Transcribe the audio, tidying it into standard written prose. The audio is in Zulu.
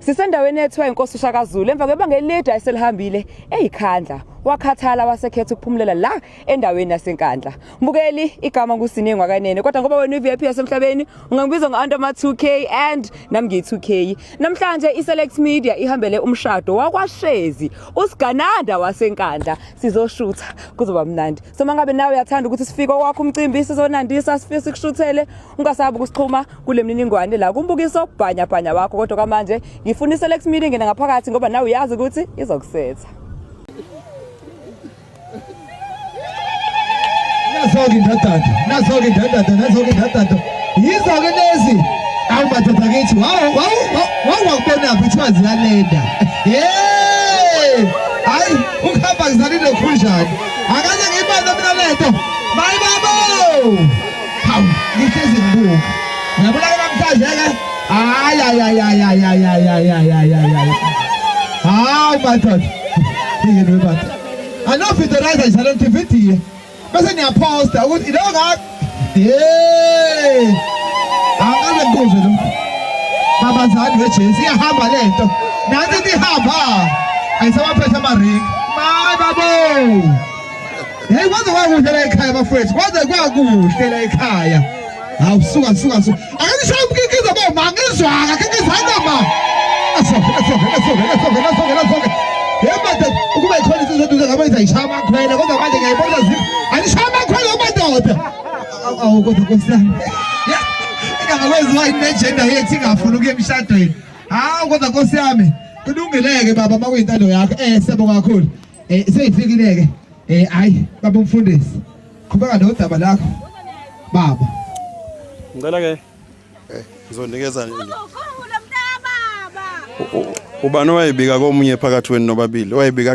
Sisendaweni ethiwa inkosi uShakazulu emva kwebanga elide ayiselihambile eyiKhandla wakhathala wasekhetha ukuphumulela la endaweni yaseNkandla. Mbukeli igama kuSiningi Wakanene kodwa ngoba wena uVIP yasemhlabeni ungangibiza ngo-Antoma 2K and nami ngiyi-2K. Namhlanje iSelect Media ihambele umshado wakwaShezi uSgananda waseNkandla. Sizoshutha kuzoba mnandi. So mangabe nawe uyathanda ukuthi sifike kwakho umcimbi sizonandisa sifike sikushuthele ungasabi ukusixhuma kule mniningwane la kumbukiso bhanya wakho kodwa kamanje ngifuna iSelect Media ngena ngaphakathi ngoba nawe uyazi ukuthi izokusetha. Nazo-ke indadada yizo-ke lezi awumadoda kithi wawakubonaphi kuthiwa ziyalenda hayi ukuhamba ngizalile khunjani akaze ngiyibaza mina lento mayi babo hawu ngihlezi ngibuka ngiyabona namhlanje-ke hawu madoda yini webata anovidorizer njalo ngithi vidiye bese niyaposta ukuthi ilo ngakho angabe ngikuve lo babazali wejesi iyahamba lento nansi nihamba ayisabaphethe amaringi mayi babo hey kwaze kwakuhle la ekhaya bafowethu kwaze kwakuhle la ekhaya hawu suka akanishaya umkikiza bo mangizwaka kikizana ma asoke yemade ukuba ikhona isizoduze ngabe izayishaya amakhwele kodwa manje ngiyayibona anishaya amakhwele amadoda awu kodwa nkosiyami ingakwenziwa inegenda yethu ingafuni ukuya emshadweni hawu kodwa nkosiyami kulungileke baba makuyintando yakho siyabonga kakhulu seyifikile-ke hayi baba umfundisi qhubeka nodaba lakho baba ngicela-ke ngizonikeza ubani owayibika komunye phakathi wenu nobabili owayibika